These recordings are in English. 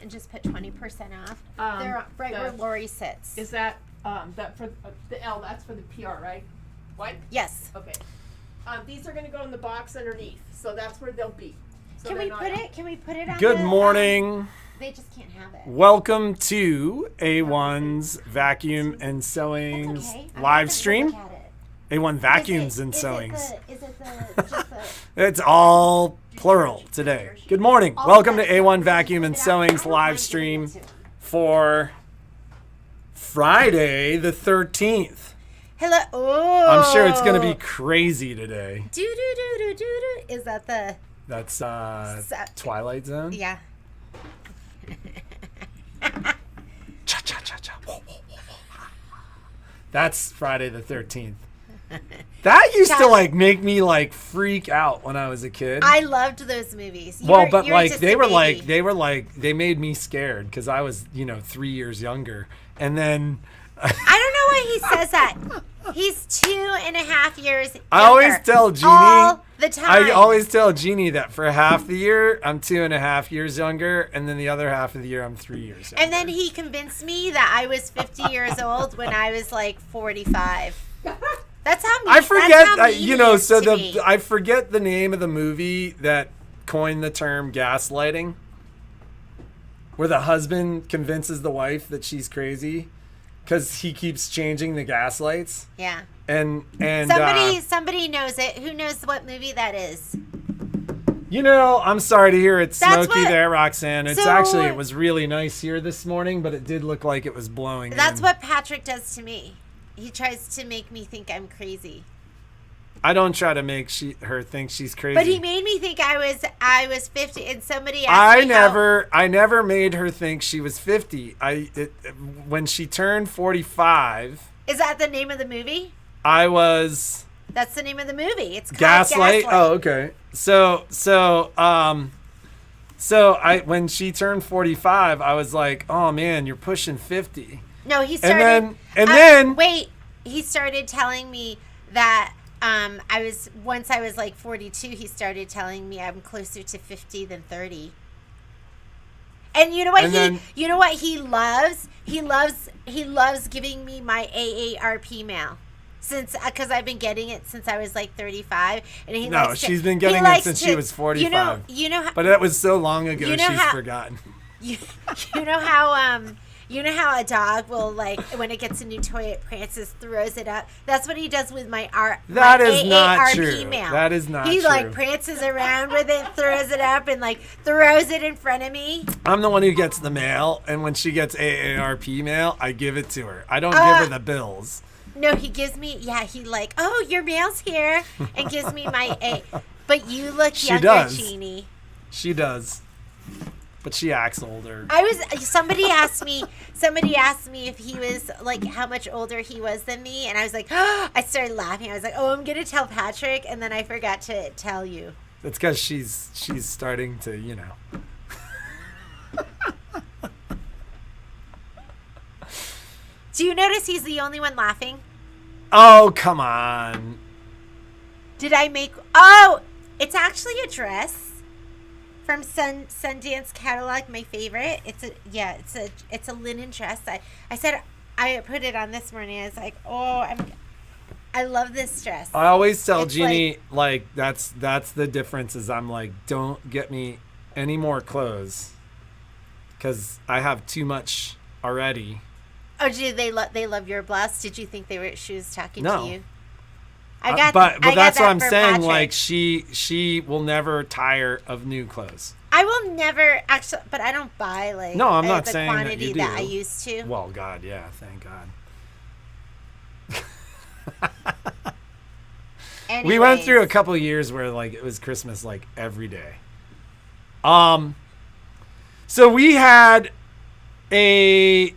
and just put 20% off. They're right where Lori sits. Is that that for the L? That's for the PR, right? What? Yes. Okay. These are going to go in the box underneath, so that's where they'll be. So Can we put it on? Good morning. They just can't have it. Welcome to A1's Vacuum and Sewing's live stream. A1 Vacuums and Sewings. Is it just the It's all plural today. Good morning. Welcome to A1 Vacuum and Sewing's live stream for Friday the 13th. Hello. Oh. I'm sure it's going to be crazy today. Is that the... That's Twilight Zone? Yeah. Cha-cha-cha-cha. That's Friday the 13th. That used to make me freak out when I was a kid. I loved those movies. They made me scared because I was 3 years younger, and then I don't know why he says that. He's 2.5 years younger. I always tell Jeannie all the time. I always tell Jeannie that for half the year I'm 2.5 years younger, and then the other half of the year I'm 3 years younger. And then he convinced me that I was 50 years old when I was 45. That's how mean, I forget, me. I forget the name of the movie that coined the term gaslighting, where the husband convinces the wife that she's crazy because he keeps changing the gaslights. Yeah. And somebody knows it. Who knows what movie that is? I'm sorry to hear it's smoky there, Roxanne. It was really nice here this morning, but it did look like it was blowing. That's what Patrick does to me. He tries to make me think I'm crazy. I don't try to make her think she's crazy. But he made me think I was 50, and somebody asked me I never made her think she was 50. When she turned 45. Is that the name of the movie? That's the name of the movie. It's called Gaslight. Oh, okay. So when she turned 45, I was like, "Oh man, you're pushing 50." No, he started. Wait. He started telling me that once I was 42. He started telling me I'm closer to 50 than 30. And you know what he loves? He loves giving me my AARP mail. Because I've been getting it since I was 35, and she's been getting it since she was 45. But that was so long ago, she's forgotten. You know how a dog will when it gets a new toy, it prances, throws it up. That's what he does with my That is AARP not true. mail. That is not he true. He prances around with it, throws it up, and throws it in front of me. I'm the one who gets the mail, and when she gets AARP mail, I give it to her. I don't give her the bills. No, he gives me. Yeah, he oh, your mail's here, and gives me my A. But you look younger, Jeannie. She does. But she acts older. Somebody asked me if he was how much older he was than me, and I was I started laughing. I was oh, I'm gonna tell Patrick, and then I forgot to tell you. It's because she's starting to Do you notice he's the only one laughing? Oh, come on. Did I make? Oh, it's actually a dress. From Sundance catalog, my favorite. It's a linen dress. I said I put it on this morning. I was I love this dress. I always tell Jeannie that's the difference is I'm don't get me any more clothes because I have too much already. Oh, they love your blouse? Did you think she was talking to you? But that's what I'm saying. Patrick. She will never tire of new clothes. I will never actually, but I don't buy no. I'm not the saying quantity that you do. I used to. Well, God, yeah, thank God. We went through a couple of years where it was Christmas every day. So we had a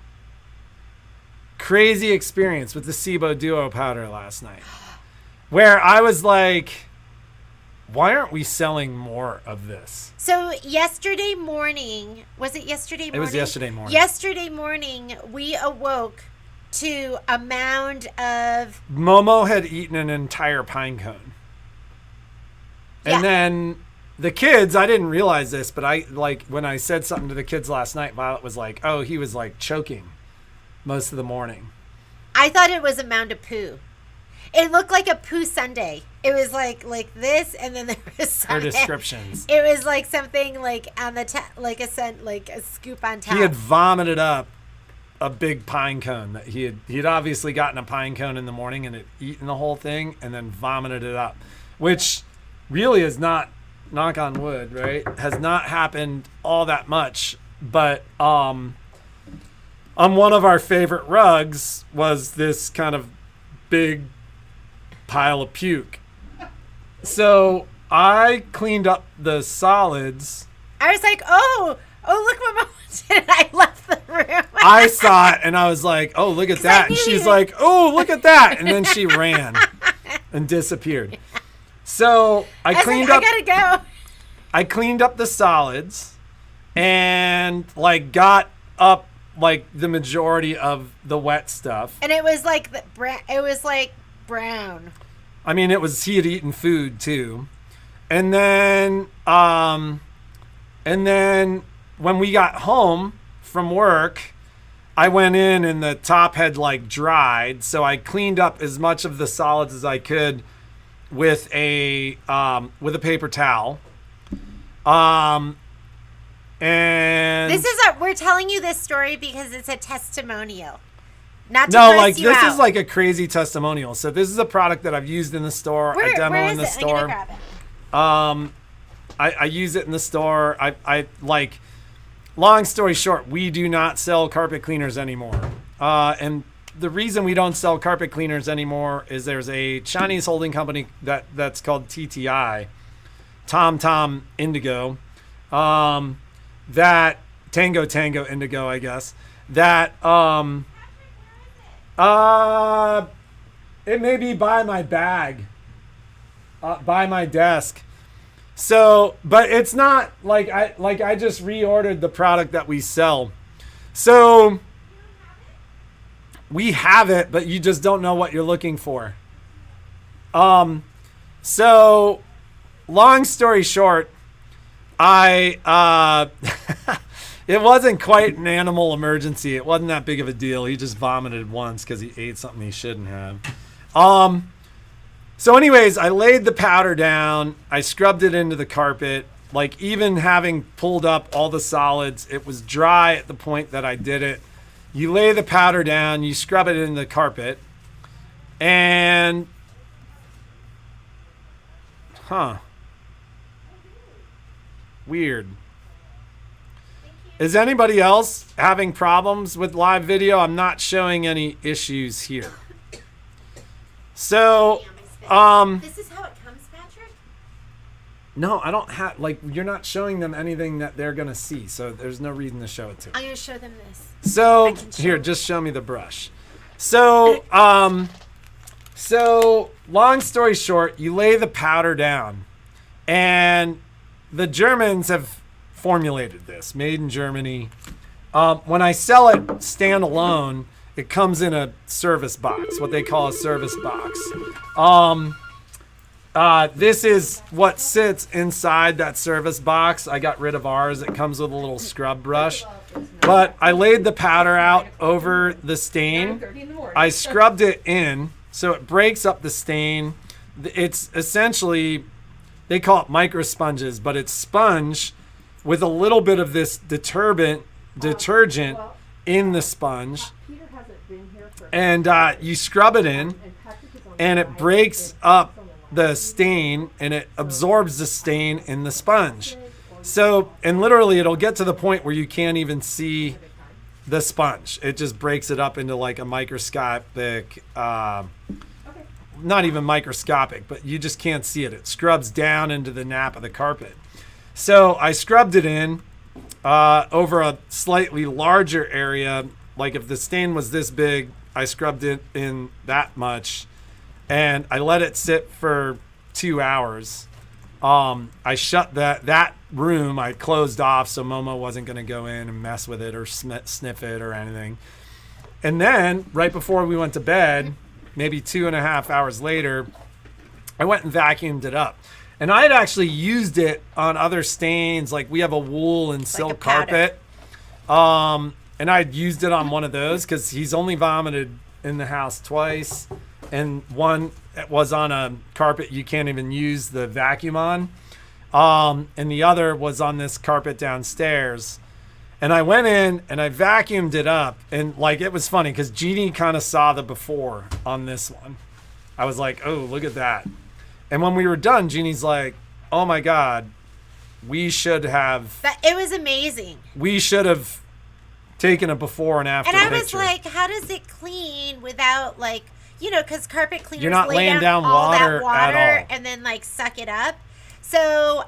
crazy experience with the SIBO Duo powder last night. Where I was why aren't we selling more of this? So yesterday morning, was it yesterday morning? It was yesterday morning. Yesterday morning, we awoke to a mound of... Momo had eaten an entire pine cone. Yeah. And then the kids, I didn't realize this, but when I said something to the kids last night, Violet was like, oh, he was like choking most of the morning. I thought it was a mound of poo. It looked like a poo sundae. It was like this, and then there was Her descriptions. It was like something like on the like a scoop on top. He had vomited up a big pine cone that he'd obviously gotten a pine cone in the morning and had eaten the whole thing and then vomited it up, which really is not, knock on wood, right, has not happened all that much. But on one of our favorite rugs was this kind of big pile of puke. So I cleaned up the solids. I was like, oh, look what Mama did. I left the room. I saw it and I was like, oh, look at that. And she's like, oh, look at that. And then she ran and disappeared. So I cleaned up. I gotta go. I cleaned up the solids and like got up like the majority of the wet stuff. And it was like brown. I mean, he had eaten food too. And then when we got home from work, I went in and the top had like dried. So I cleaned up as much of the solids as I could with a paper towel. And we're telling you this story because it's a testimonial. Not to no, gross like you this out. is like a crazy testimonial. So this is a product that I've used in the store. I demo in the store. I'm gonna grab it. I use it in the store. I like. Long story short, we do not sell carpet cleaners anymore. And the reason we don't sell carpet cleaners anymore is there's a Chinese holding company that's called TTI, Tom Indigo, that Tango Indigo, I guess. That it may be by my bag, by my desk. So, but it's not like I just reordered the product that we sell. So we have it, but you just don't know what you're looking for. So long story short, it wasn't quite an animal emergency. It wasn't that big of a deal. He just vomited once because he ate something he shouldn't have. So anyways, I laid the powder down. I scrubbed it into the carpet. Like even having pulled up all the solids, it was dry at the point that I did it. You lay the powder down, you scrub it into the carpet, and weird. Is anybody else having problems with live video? I'm not showing any issues here. So, this is how it comes, Patrick? no, I don't have, like, you're not showing them anything that they're going to see, so there's no reason to show it to them. I'm going to show them this. So, here, just show me the brush. So, long story short, you lay the powder down, and the Germans have formulated this, made in Germany. When I sell it standalone, it comes in a service box, what they call a service box. This is what sits inside that service box. I got rid of ours. It comes with a little scrub brush. But I laid the powder out over the stain. I scrubbed it in so it breaks up the stain. It's essentially, they call it micro sponges, but it's sponge with a little bit of this detergent in the sponge. And you scrub it in, and it breaks up the stain, and it absorbs the stain in the sponge. So, and literally it'll get to the point where you can't even see the sponge. It just breaks it up into like a microscopic, not even microscopic, but you just can't see it. It scrubs down into the nap of the carpet. So I scrubbed it in over a slightly larger area. Like if the stain was this big, I scrubbed it in that much, and I let it sit for 2 hours. I shut that room, I closed off so Momo wasn't going to go in and mess with it or sniff it or anything. And then right before we went to bed, maybe 2.5 hours later, I went and vacuumed it up. And I had actually used it on other stains. Like we have a wool and silk carpet. And I'd used it on one of those because he's only vomited in the house twice. And one was on a carpet you can't even use the vacuum on. And the other was on this carpet downstairs. And I went in and I vacuumed it up. And like, it was funny because Jeannie kind of saw the before on this one. I was like, oh, look at that. And when we were done, Jeannie's like, oh my God, we should have. It was amazing. We should have taken a before and after picture. And I was like, how does it clean without like, because carpet cleaners You're not laying down all water that water at all. And then like suck it up. So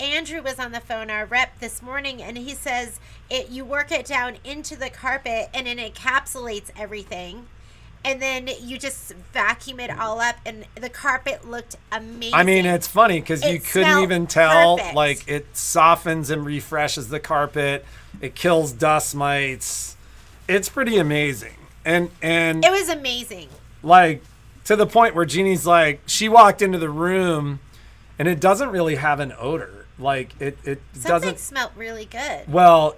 Andrew was on the phone, our rep, this morning, and he says you work it down into the carpet and it encapsulates everything. And then you just vacuum it all up, and the carpet looked amazing. I mean, it's funny because you couldn't even tell. Perfect. Like, it softens and refreshes the carpet. It kills dust mites. It's pretty amazing. And it was amazing. Like, to the point where Jeannie's like, she walked into the room, and it doesn't really have an odor. Like, it doesn't smelled really good. Well,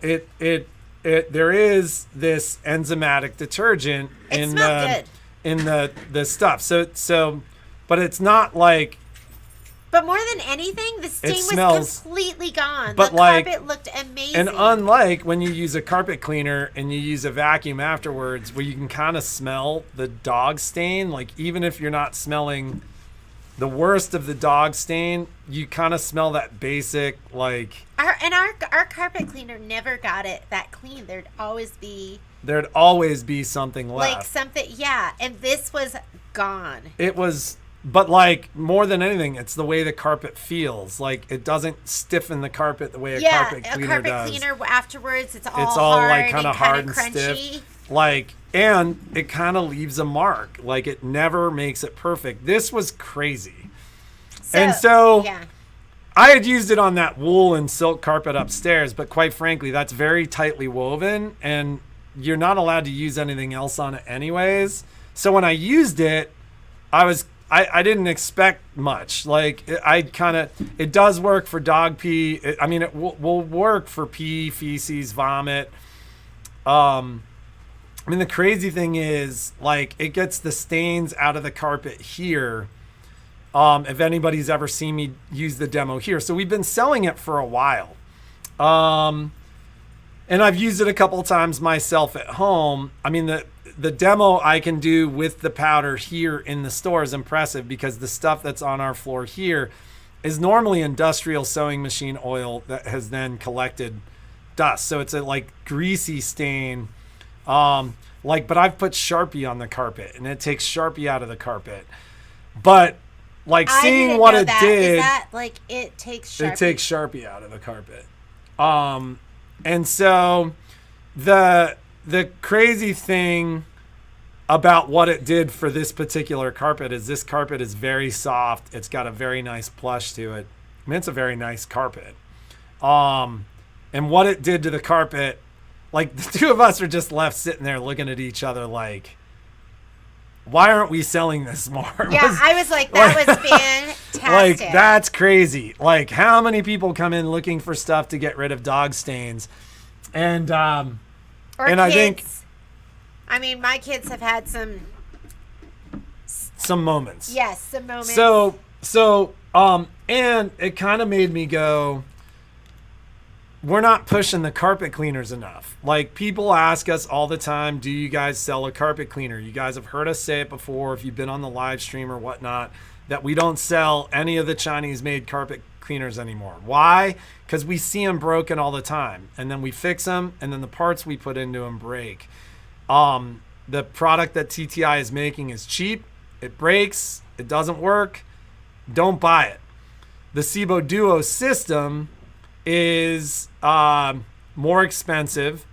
there is this enzymatic detergent in the stuff. So, but it's not like. But more than anything, the stain was completely gone. But the carpet looked amazing. And unlike when you use a carpet cleaner and you use a vacuum afterwards, where you can kind of smell the dog stain, like even if you're not smelling the worst of the dog stain, you kind of smell that basic, like. Our carpet cleaner never got it that clean. There'd always be something left. Like something, yeah. And this was gone. It was, but like more than anything, it's the way the carpet feels. Like it doesn't stiffen the carpet the way a carpet cleaner does. Yeah, a carpet cleaner afterwards, it's all hard like kind of hard and crunchy. stiff. Like, and it kind of leaves a mark. Like it never makes it perfect. This was crazy. So yeah. I had used it on that wool and silk carpet upstairs, but quite frankly, that's very tightly woven and you're not allowed to use anything else on it anyways. So when I used it, I didn't expect much. Like it does work for dog pee. It will work for pee, feces, vomit. The crazy thing is like it gets the stains out of the carpet here. If anybody's ever seen me use the demo here. So we've been selling it for a while. And I've used it a couple of times myself at home. The demo I can do with the powder here in the store is impressive because the stuff that's on our floor here is normally industrial sewing machine oil that has then collected dust. So it's a like greasy stain. But I've put Sharpie on the carpet and it takes Sharpie out of the carpet. But like seeing what it did, is that like it takes Sharpie? It takes Sharpie out of the carpet. And so the crazy thing about what it did for this particular carpet is this carpet is very soft. It's got a very nice plush to it. It's a very nice carpet. And what it did to the carpet, like the two of us are just left sitting there looking at each other like, why aren't we selling this more? Yeah, I was like, that was fantastic. Like, that's crazy. Like, how many people come in looking for stuff to get rid of dog stains? And or kids. I think, my kids have had some moments. Yes, some moments. So, and it kind of made me go, we're not pushing the carpet cleaners enough. Like people ask us all the time, do you guys sell a carpet cleaner? You guys have heard us say it before if you've been on the live stream or whatnot, that we don't sell any of the Chinese made carpet cleaners anymore. Why? Because we see them broken all the time and then we fix them and then the parts we put into them break. The product that TTI is making is cheap. It breaks. It doesn't work. Don't buy it. The Cibo Duo system is more expensive.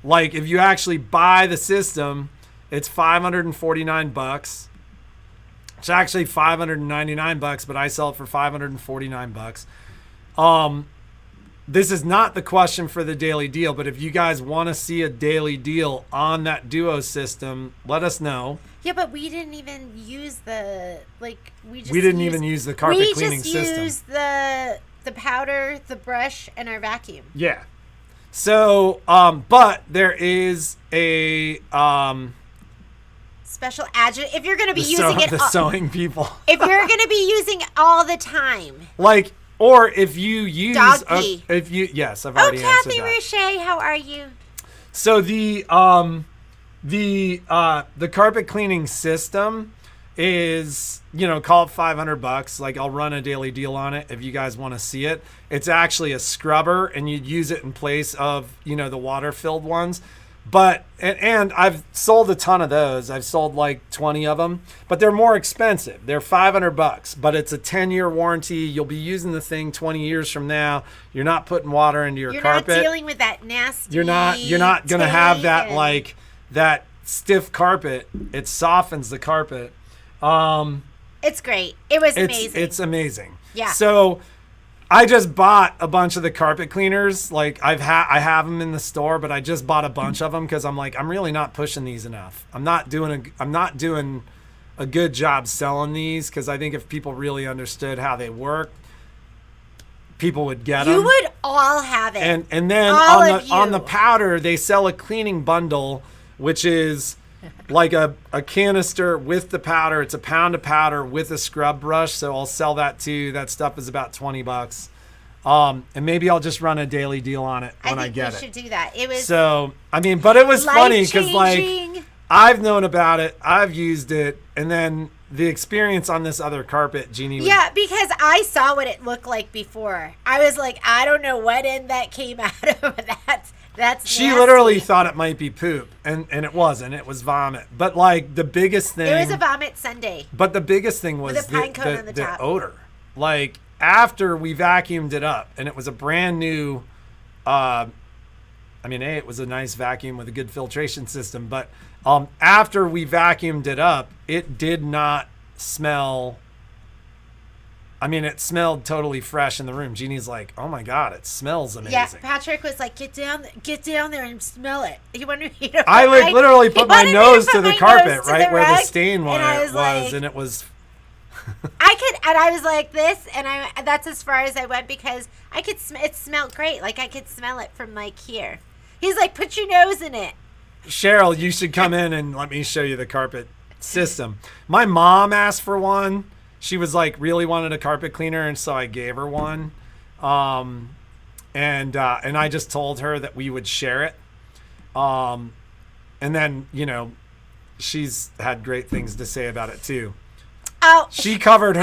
Like if you actually buy the system, it's $549. It's actually $599, but I sell it for $549. this is not the question for the daily deal, but if you guys want to see a daily deal on that Duo system, let us know. Yeah, but we didn't even use the We didn't even use the carpet cleaning system. We just used the powder, the brush, and our vacuum. Yeah. So, but there is a special adjunct if you're going to be using it. The sewing people. If you're going to be using it all the time. Or if you use Dog pee. Yes, I've already answered Kathy that. Richey, how are you? So the carpet cleaning system is, call it $500. Like, I'll run a daily deal on it if you guys want to see it. It's actually a scrubber, and you'd use it in place of, the water-filled ones. But, and I've sold a ton of those. I've sold like 20 of them, but they're more expensive. They're $500, but it's a 10-year warranty. You'll be using the thing 20 years from now. You're not putting water into your carpet. You're not dealing with that nasty. You're not going to have that, that stiff carpet. It softens the carpet. It's great. It was amazing. It's amazing. Yeah. So I just bought a bunch of the carpet cleaners. Like, I have them in the store, but I just bought a bunch of them because I'm like, I'm really not pushing these enough. I'm not doing a good job selling these, because I think if people really understood how they work, people would get them. You would all have it. And then on the powder, they sell a cleaning bundle, which is like a canister with the powder. It's a pound of powder with a scrub brush. So I'll sell that too. That stuff is about $20. And maybe I'll just run a daily deal on it when I get it. I think we should do that. It was but it was funny because life-changing. I've known about it. I've used it. And then the experience on this other carpet, Jeannie. Yeah, because I saw what it looked like before. I was like, I don't know what end that came out of. That's she nasty. literally thought it might be poop, and it wasn't. It was vomit. But like the biggest thing, it was a vomit sundae. But the biggest thing was with a pine cone on the top. Odor. Like, after we vacuumed it up, and it was a brand new. It was a nice vacuum with a good filtration system. But after we vacuumed it up, it did not smell. It smelled totally fresh in the room. Jeannie's like, "Oh my God, it smells amazing." Yeah, Patrick was like, "Get down there and smell it." He wanted me to. I literally put my nose to the carpet, right where the stain was, and it was. I was like this, and that's as far as I went, because I could. It smelled great. Like, I could smell it from like here. He's like, "Put your nose in it." Cheryl, you should come in and let me show you the carpet system. My mom asked for one. She was like, really wanted a carpet cleaner, and so I gave her one. And I just told her that we would share it. And then, she's had great things to say about it too. Oh, she covered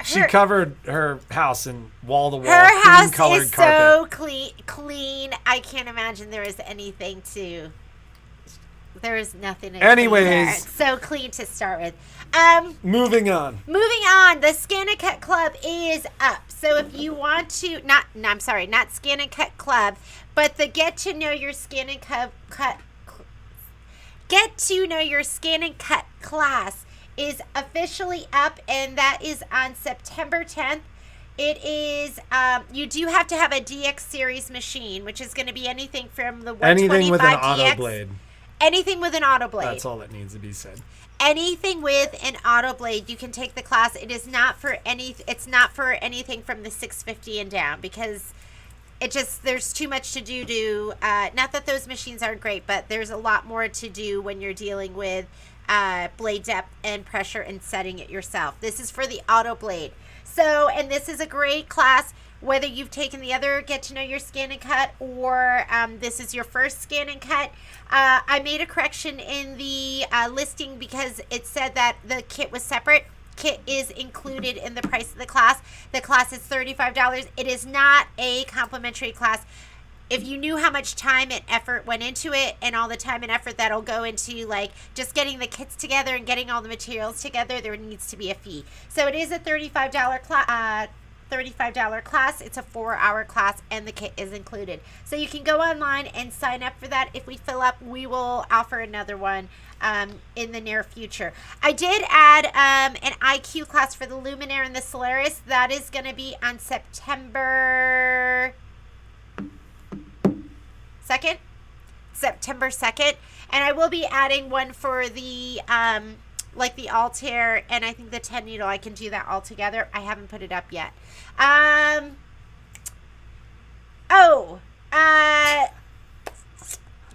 she covered her house in wall-to-wall her house colored is carpet. so clean. I can't imagine there is anything to. There is nothing. Anyways, so clean to start with. Moving on. The Scan and Cut Club is up. So if you want to, not Scan and Cut Club, but the Get to Know Your Scan and Cut class is officially up, and that is on September 10th. It is, you do have to have a DX series machine, which is going to be anything from the 125 anything with an DX. auto blade. Anything with an auto blade. That's all that needs to be said. Anything with an auto blade, you can take the class. It is not for it's not for anything from the 650 and down, because there's too much to do to, not that those machines aren't great, but there's a lot more to do when you're dealing with blade depth and pressure and setting it yourself. This is for the auto blade. So, and this is a great class, whether you've taken the other Get to Know Your Scan and Cut, or this is your first Scan and Cut. I made a correction in the listing, because it said that the kit was separate. Kit is included in the price of the class. The class is $35. It is not a complimentary class. If you knew how much time and effort went into it, and all the time and effort that'll go into like just getting the kits together and getting all the materials together, there needs to be a fee. So it is a $35 class. It's a 4-hour class, and the kit is included. So you can go online and sign up for that. If we fill up, we will offer another one in the near future. I did add an IQ class for the Luminaire and the Solaris. That is going to be on September 2nd. September 2nd. And I will be adding one for the, like the Altair and I think the 10 needle. I can do that all together. I haven't put it up yet.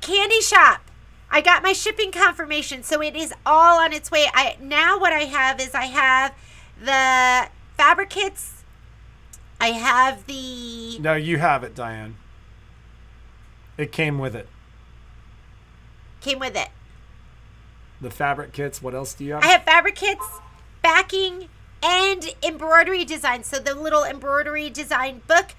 Candy shop. I got my shipping confirmation, so it is all on its way. Now what I have is I have the fabric kits. I have the... No, you have it, Diane. It came with it. Came with it. The fabric kits. What else do you have? I have fabric kits, backing, and embroidery design. So the little embroidery design book,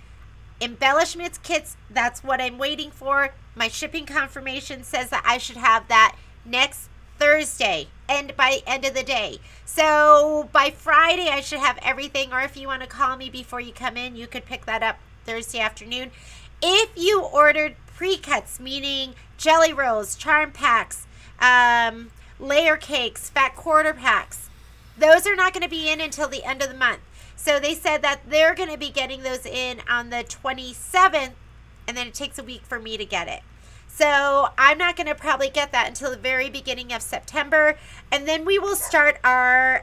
embellishments kits, that's what I'm waiting for. My shipping confirmation says that I should have that next Thursday and by end of the day. So by Friday, I should have everything. Or if you want to call me before you come in, you could pick that up Thursday afternoon. If you ordered pre-cuts, meaning jelly rolls, charm packs, layer cakes, fat quarter packs, those are not going to be in until the end of the month. So they said that they're going to be getting those in on the 27th, and then it takes a week for me to get it. So I'm not going to probably get that until the very beginning of September, and then we will start our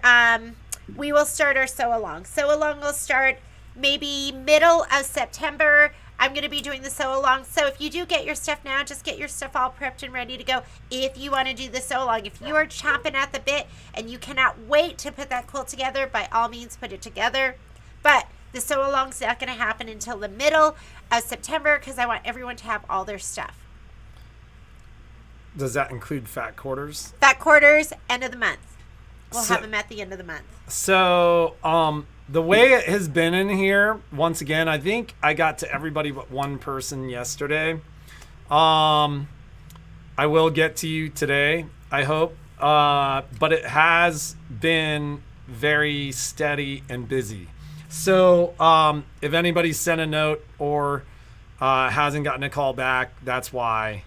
sew along. Sew along will start maybe middle of September. I'm going to be doing the sew along. So if you do get your stuff now, just get your stuff all prepped and ready to go. If you want to do the sew along, if you are chomping at the bit and you cannot wait to put that quilt together, by all means put it together. But the sew along's not going to happen until the middle of September because I want everyone to have all their stuff. Does that include fat quarters? Fat quarters, end of the month. We'll have them at the end of the month. So, the way it has been in here, once again, I think I got to everybody but one person yesterday. I will get to you today, I hope. But it has been very steady and busy. So, if anybody sent a note or hasn't gotten a call back, that's why.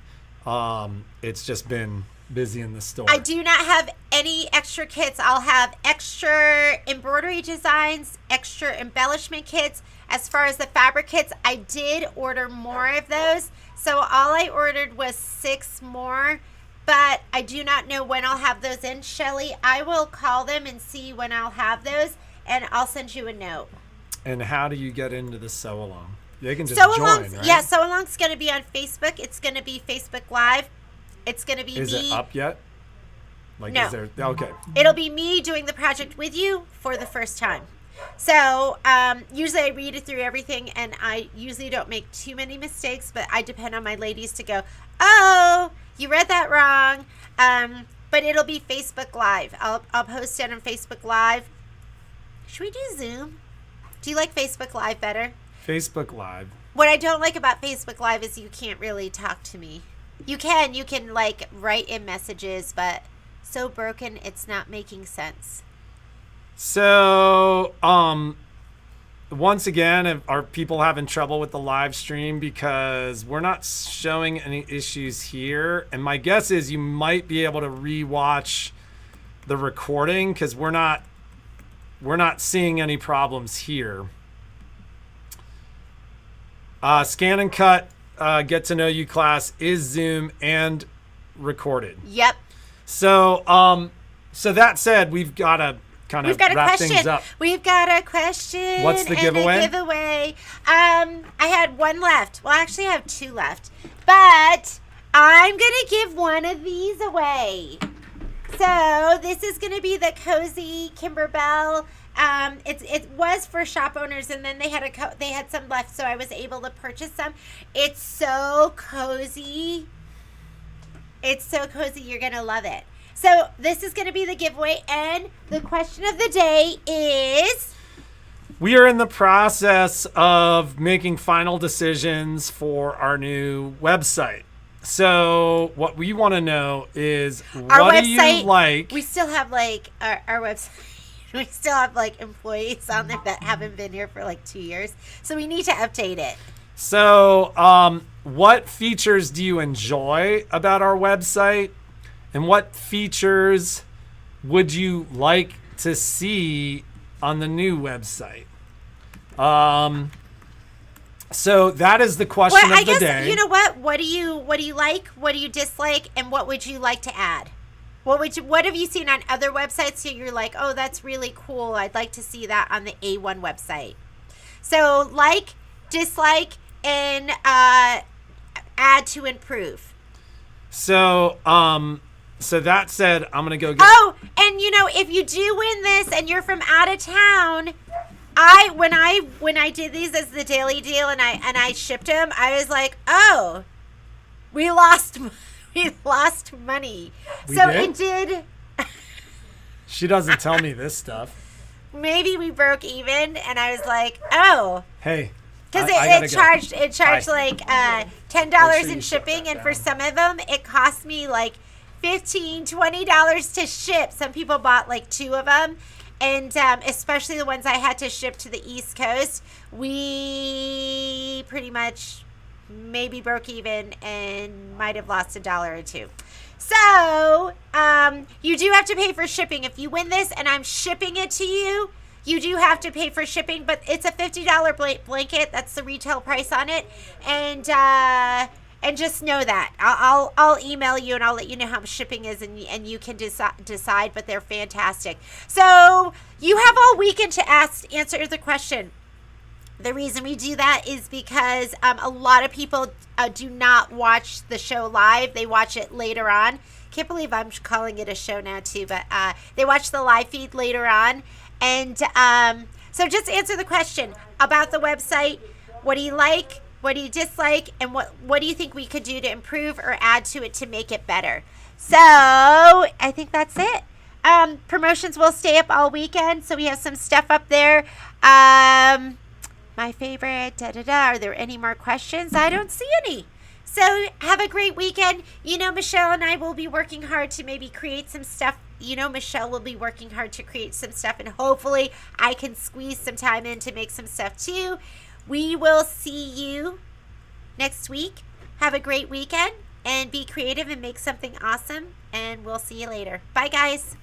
It's just been busy in the store. I do not have any extra kits. I'll have extra embroidery designs, extra embellishment kits. As far as the fabric kits, I did order more of those. So all I ordered was 6 more, but I do not know when I'll have those in. Shelly, I will call them and see when I'll have those, and I'll send you a note. And how do you get into the sew along? They can just join, right? Yeah, sew along's going to be on Facebook. It's going to be Facebook Live. It's going to be Is it up yet? Like, no. Is there, okay. It'll be me doing the project with you for the first time. So usually I read it through everything, and I usually don't make too many mistakes, but I depend on my ladies to go, oh, you read that wrong. But it'll be Facebook Live. I'll post it on Facebook Live. Should we do Zoom? Do you like Facebook Live better? Facebook Live. What I don't like about Facebook Live is you can't really talk to me. You can like write in messages, but so broken it's not making sense. So, once again, are people having trouble with the live stream because we're not showing any issues here? And my guess is you might be able to rewatch the recording because we're not seeing any problems here. Scan and cut, get to know you class is Zoom and recorded. Yep. So, so that said, we've got to wrap things up. We've got a question. What's the giveaway? The giveaway. I had 1 left. Well, actually, I have 2 left. But I'm going to give one of these away. So this is going to be the Cozy Kimberbell. It was for shop owners, and then they had some left, so I was able to purchase some. It's so cozy. It's so cozy. You're going to love it. So this is going to be the giveaway, and the question of the day is... We are in the process of making final decisions for our new website. So what we want to know is, what do you like? We still have like our website. We still have like employees on there that haven't been here for like 2 years. So we need to update it. So what features do you enjoy about our website? And what features would you like to see on the new website? So that is the question Well, I of the guess day. you know what? What do you like? What do you dislike? And what would you like to add? What have you seen on other websites that you're like, oh, that's really cool. I'd like to see that on the A1 website. So like, dislike, and add to improve. So so that said, I'm gonna go get. Oh, and if you do win this and you're from out of town, when I did these as the daily deal and I shipped them, I was like, oh, we lost money. We so did? it did. She doesn't tell me this stuff. Maybe we broke even, and I was like, oh. Hey. Because I gotta it go. charged Bye. like $10 Make sure in you shut shipping, that and for down. some of them, it cost me like $15-$20 to ship. Some people bought like 2 of them, and especially the ones I had to ship to the East Coast, we pretty much maybe broke even and might have lost $1 or 2. So you do have to pay for shipping. If you win this and I'm shipping it to you, you do have to pay for shipping, but it's a $50 blanket. That's the retail price on it, and just know that I'll email you and I'll let you know how much shipping is, and you can decide. But they're fantastic. So you have all weekend to answer the question. The reason we do that is because a lot of people do not watch the show live. They watch it later on. Can't believe I'm calling it a show now too, but they watch the live feed later on. And so just answer the question about the website. What do you like? What do you dislike? And what do you think we could do to improve or add to it to make it better? So I think that's it. Promotions will stay up all weekend, so we have some stuff up there. My favorite, Are there any more questions? I don't see any. So have a great weekend. Michelle and I will be working hard to maybe create some stuff. Michelle will be working hard to create some stuff, and hopefully I can squeeze some time in to make some stuff too. We will see you next week. Have a great weekend and be creative and make something awesome, and we'll see you later. Bye, guys.